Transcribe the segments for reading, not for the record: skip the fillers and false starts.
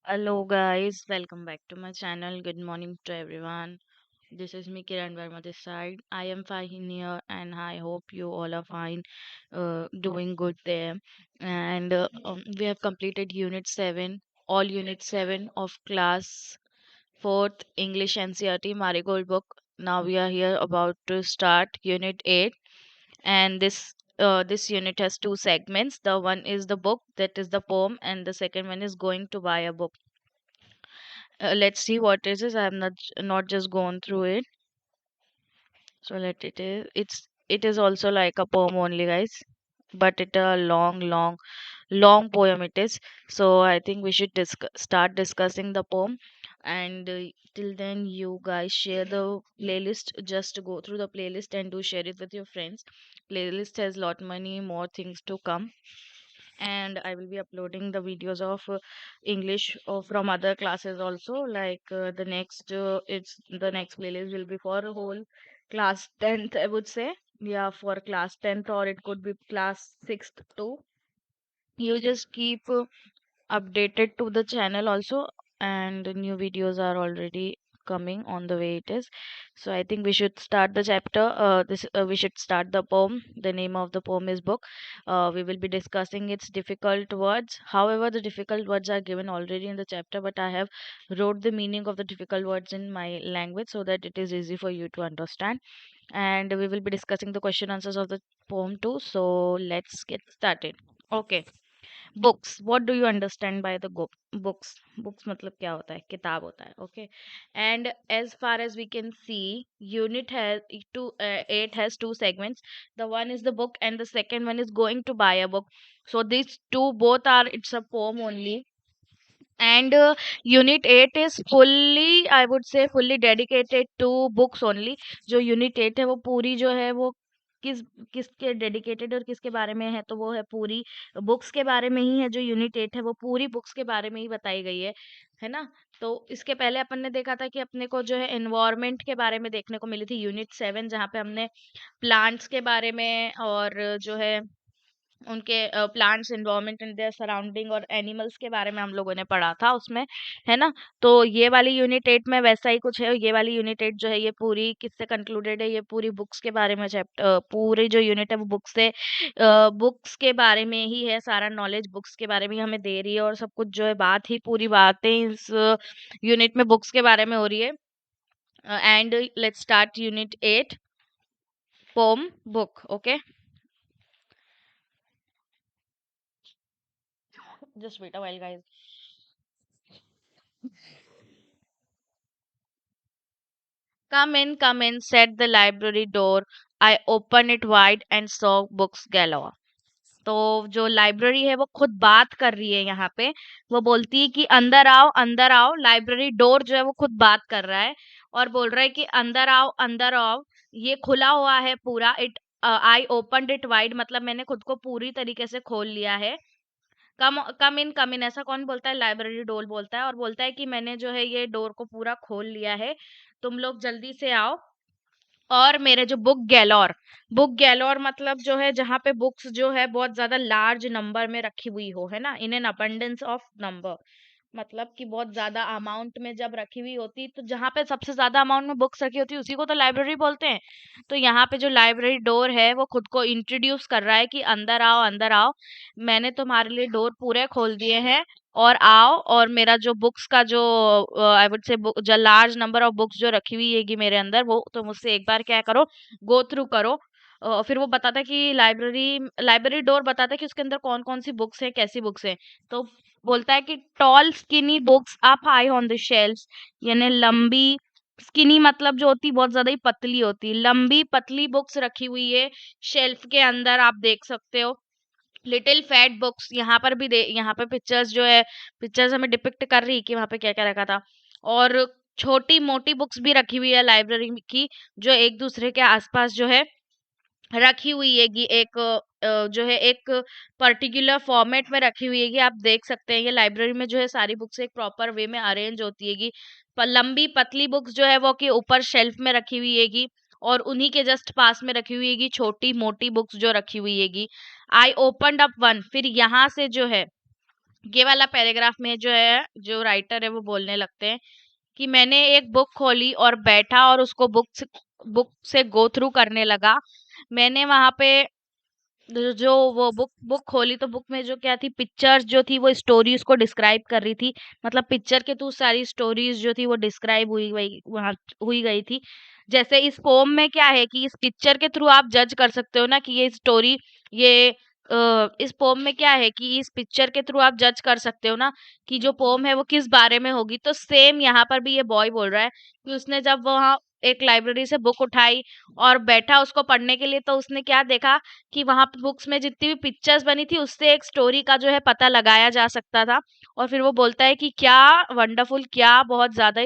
Hello guys, welcome back to my channel. Good morning to everyone. This is me Kiran Verma this side. I am fine here and I hope you all are fine, doing good there. And we have completed Unit 7, all Unit 7 of class 4th English NCERT Marigold book. Now we are here about to start Unit 8, and this unit has two segments. The one is the book, that is the poem, and the second one is going to buy a book. Let's see what is this. I have not just gone through it. So it is also like a poem only, guys. But it a long poem it is. So I think we should start discussing the poem. And till then, you guys share the playlist. Just go through the playlist and do share it with your friends. Playlist has lot many more things to come, and I will be uploading the videos of English from other classes also. Like the next playlist will be for whole class 10th, I would say. Yeah, for class 10th, or it could be class 6th too. You just keep updated to the channel also, and the new videos are already coming on the way it is. So I think we should start the chapter. This We should start the poem. The name of the poem is book. We will be discussing its difficult words. However, the difficult words are given already in the chapter, but I have wrote the meaning of the difficult words in my language so that it is easy for you to understand. And we will be discussing the question answers of the poem too. So let's get started. Okay. Books, what do you understand by the books? Books मतलब क्या होता है? किताब होता है. Okay. And as far as we can see, unit has two 8 has two segments. The one is the book and the second one is going to buy a book. So these two both are, it's a poem only. And unit 8 is fully, I would say, fully dedicated to books only. जो unit 8 है वो पूरी जो है वो किस किसके dedicated और किसके बारे में है, तो वो है पूरी बुक्स के बारे में ही है. जो यूनिट 8 है वो पूरी बुक्स के बारे में ही बताई गई है ना. तो इसके पहले अपन ने देखा था कि अपने को जो है एनवायरनमेंट के बारे में देखने को मिली थी यूनिट 7, जहाँ पे हमने प्लांट्स के बारे में और जो है उनके plants, environment and their surrounding और एनिमल्स के बारे में हम लोगों ने पढ़ा था उसमें, है ना. तो ये वाली यूनिट 8 में वैसा ही कुछ है. ये वाली यूनिट 8 जो है ये पूरी किससे कंक्लूडेड है? ये पूरी बुक्स के बारे में चैप्टर, पूरी जो यूनिट है वो बुक्स के बारे में ही है. सारा नॉलेज बुक्स के बारे में ही हमें दे रही है, और सब कुछ जो है बात ही पूरी बातें इस यूनिट में बुक्स के बारे में हो रही है. And let's start unit 8, poem book. Okay, just wait a while, guys. Come in, said the library door. I opened it wide and saw books galore. तो जो लाइब्रेरी है वो खुद बात कर रही है यहाँ पे. वो बोलती है कि अंदर आओ. लाइब्रेरी डोर जो है वो खुद बात कर रहा है और बोल रहा है कि अंदर आओ. ये खुला हुआ है पूरा. It I opened it wide, मतलब मैंने खुद को पूरी तरीके से खोल लिया है. कम इन ऐसा कौन बोलता है? लाइब्रेरी डोर बोलता है, और बोलता है कि मैंने जो है ये डोर को पूरा खोल लिया है, तुम लोग जल्दी से आओ. और मेरे जो बुक गैलोर मतलब जो है जहाँ पे बुक्स जो है बहुत ज्यादा लार्ज नंबर में रखी हुई हो, है ना. In an abundance of number, मतलब कि बहुत ज्यादा अमाउंट में जब रखी हुई होती, तो जहाँ पे सबसे ज्यादा अमाउंट में बुक्स रखी होती है उसी को तो लाइब्रेरी बोलते हैं. तो यहाँ पे जो लाइब्रेरी डोर है वो खुद को इंट्रोड्यूस कर रहा है कि अंदर आओ. मैंने तुम्हारे लिए डोर पूरे खोल दिए हैं, और आओ. और मेरा जो बुक्स का जो आई वुड से जो लार्ज नंबर ऑफ बुक्स जो रखी हुई है मेरे अंदर, वो तो मुझसे एक बार क्या करो, गो थ्रू करो. फिर वो बताता है कि लाइब्रेरी डोर बताता है कि उसके अंदर कौन कौन सी बुक्स हैं, कैसी बुक्स हैं. तो बोलता है कि tall skinny books up high on the shelves, यानी लंबी. स्किनी मतलब जो होती बहुत ज्यादा ही पतली होती, लंबी पतली बुक्स रखी हुई है शेल्फ के अंदर, आप देख सकते हो. लिटिल फैट बुक्स, यहाँ पे पिक्चर्स जो है, पिक्चर्स हमें डिपिक्ट कर रही है कि वहां पे क्या क्या रखा था. और छोटी मोटी बुक्स भी रखी हुई है लाइब्रेरी की, जो एक दूसरे के आसपास जो है रखी हुई है कि एक जो है एक पर्टिकुलर फॉर्मेट में रखी हुई है कि आप देख सकते हैं. ये लाइब्रेरी में जो है सारी बुक्स एक प्रॉपर वे में अरेंज होती है कि लंबी पतली बुक्स जो है वो कि ऊपर शेल्फ में रखी हुई है कि, और उन्हीं के जस्ट पास में रखी हुई है कि छोटी मोटी बुक्स जो रखी हुई है कि. आई ओपनड अप वन, फिर यहाँ से जो है ये वाला पैराग्राफ में जो है, जो राइटर है वो बोलने लगते हैं कि मैंने एक बुक खोली और बैठा और उसको बुक से गो थ्रू करने लगा। मैंने वहां पे जो वो बुक खोली तो बुक में जो क्या थी, पिक्चर्स जो थी वो स्टोरी उसको डिस्क्राइब कर रही थी। मतलब पिक्चर के थ्रू सारी स्टोरीज जो थी वो डिस्क्राइब हुई गई वहां, हुई गई थी। जैसे इस पोम में क्या है कि इस पिक्चर के थ्रू आप जज कर सकते हो ना कि ये स्टोरी, ये इस पोम में क्या है कि इस पिक्चर के थ्रू आप जज कर सकते हो ना कि जो पोम है वो किस बारे में होगी। तो सेम यहाँ पर भी ये बॉय बोल रहा है कि उसने जब वहाँ एक लाइब्रेरी से बुक उठाई और बैठा उसको पढ़ने के लिए, तो उसने क्या देखा कि वहां पे बुक्स में जितनी भी पिक्चर्स बनी थी उससे एक स्टोरी का जो है पता लगाया जा सकता था। और फिर वो बोलता है कि क्या वंडरफुल, क्या बहुत ज्यादा,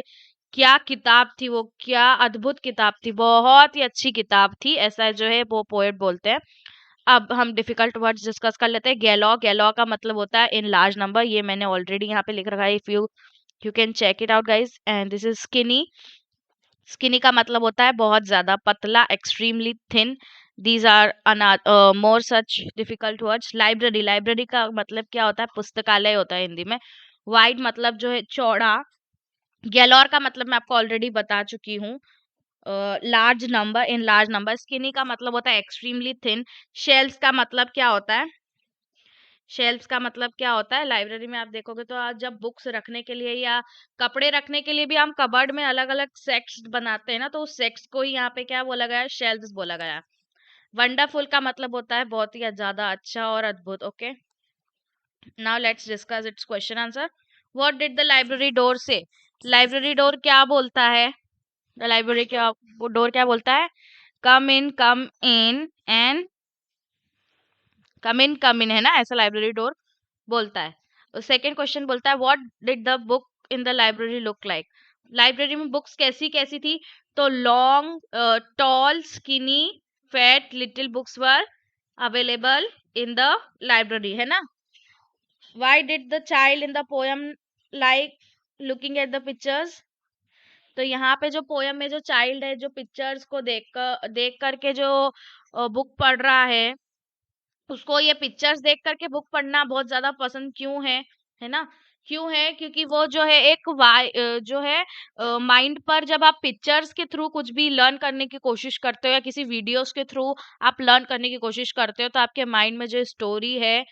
क्या किताब थी वो, क्या अद्भुत किताब थी, बहुत ही अच्छी किताब थी, ऐसा जो है वो पोएट बोलते हैं। अब हम डिफिकल्ट वर्ड्स डिस्कस कर लेते हैं। गैलॉ, गैलॉ का मतलब होता है इन लार्ज नंबर, ये मैंने ऑलरेडी यहाँ पे लिख रखा है, if you can check it out guys. And this is skinny, skinny का मतलब होता है बहुत ज्यादा पतला, extremely thin. These are more such difficult words. Library, library का मतलब क्या होता है, पुस्तकालय होता है हिंदी में। वाइड मतलब जो है चौड़ा। गैलोर का मतलब मैं आपको ऑलरेडी बता चुकी हूँ, large number, in large number. Skinny का मतलब होता है एक्सट्रीमली थिन। शेल्स का मतलब क्या होता है, शेल्फ्स का मतलब क्या होता है, लाइब्रेरी में आप देखोगे तो आज जब बुक्स रखने के लिए या कपड़े रखने के लिए भी हम कबर्ड में अलग अलग सेक्स बनाते हैं ना, तो उस सेक्स को ही यहाँ पे क्या बोला गया है, शेल्फ्स बोला गया है। वंडरफुल का मतलब होता है बहुत ही ज्यादा अच्छा और अद्भुत। Okay, now let's discuss it's question answer. What did the library door से? लाइब्रेरी डोर क्या बोलता है, लाइब्रेरी क्या, वो डोर क्या बोलता है, कम इन एंड कम इन है ना, ऐसा लाइब्रेरी डोर बोलता है। सेकंड क्वेश्चन बोलता है what did the book in the library look like? Library में बुक्स कैसी कैसी थी? तो long, tall, skinny, fat, little books were available in the library, है ना। Why did the child in the poem like looking at the pictures? तो यहाँ पे जो पोयम में जो चाइल्ड है, जो पिक्चर्स को देख करके जो बुक पढ़ रहा उसको ये पिक्चर्स देख करके बुक पढ़ना बहुत ज्यादा पसंद क्यों है ना। क्यों है, क्योंकि वो जो है एक जो है माइंड पर, जब आप पिक्चर्स के थ्रू कुछ भी लर्न करने की कोशिश करते हो या किसी वीडियोस के थ्रू आप लर्न करने की कोशिश करते हो, तो आपके माइंड में जो स्टोरी है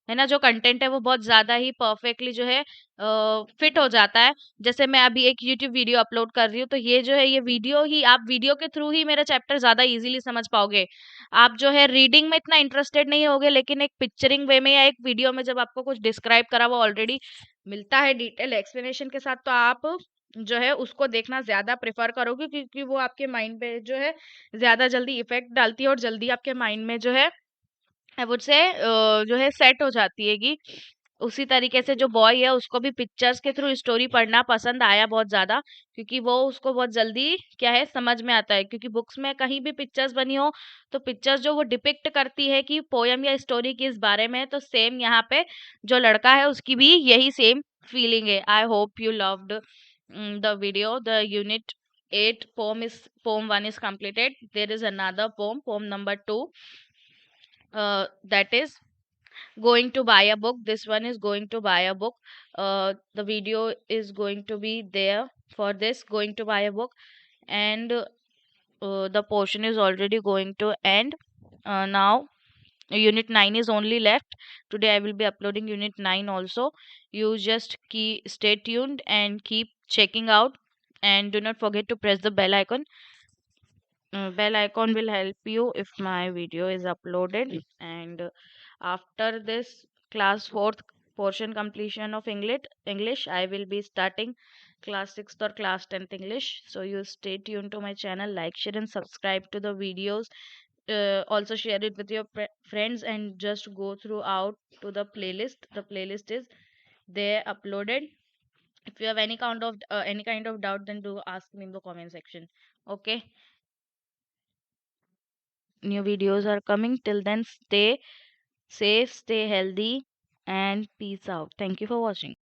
ना, जो कंटेंट है वो बहुत ज्यादा ही परफेक्टली जो है फिट हो जाता है। जैसे मैं अभी एक यूट्यूब वीडियो अपलोड कर रही हूँ, तो ये जो है ये वीडियो ही, आप वीडियो के थ्रू ही मेरा चैप्टर ज्यादा इजीली समझ पाओगे। आप जो है रीडिंग में इतना इंटरेस्टेड नहीं होगे, लेकिन एक पिक्चरिंग वे में या एक वीडियो में जब आपको कुछ डिस्क्राइब करा हुआ ऑलरेडी मिलता है डिटेल एक्सप्लेनेशन के साथ, तो आप जो है उसको देखना ज्यादा प्रेफर करोगे, क्योंकि वो आपके माइंड पे जो है ज्यादा जल्दी इफेक्ट डालती है और जल्दी आपके माइंड में जो है आई वुड से जो है सेट हो जाती है कि। उसी तरीके से जो बॉय है उसको भी पिक्चर्स के थ्रू स्टोरी पढ़ना पसंद आया बहुत ज्यादा, क्योंकि वो उसको बहुत जल्दी क्या है समझ में आता है, क्योंकि बुक्स में कहीं भी पिक्चर्स बनी हो तो पिक्चर्स जो वो डिपिक्ट करती है कि पोयम या स्टोरी किस बारे में है, तो सेम यहाँ पे जो लड़का है उसकी भी यही सेम फीलिंग है। I hope you loved the video. The unit 8 poem 1 is completed. There is another poem number 2, that is going to buy a book. This one is going to buy a book. The video is going to be there for this going to buy a book. And the portion is already going to end. Now unit 9 is only left. Today I will be uploading unit 9 also. You just stay tuned and keep checking out, and do not forget to press the bell icon. Bell icon will help you if my video is uploaded. And after this class 4th portion completion of English, I will be starting class 6th or class 10th English. So you stay tuned to my channel, like, share and subscribe to the videos. Also share it with your friends, and just go throughout to the playlist. The playlist is there uploaded. If you have any kind of doubt, then do ask me in the comment section. Okay, new videos are coming. Till then, stay safe, stay healthy, and peace out. Thank you for watching.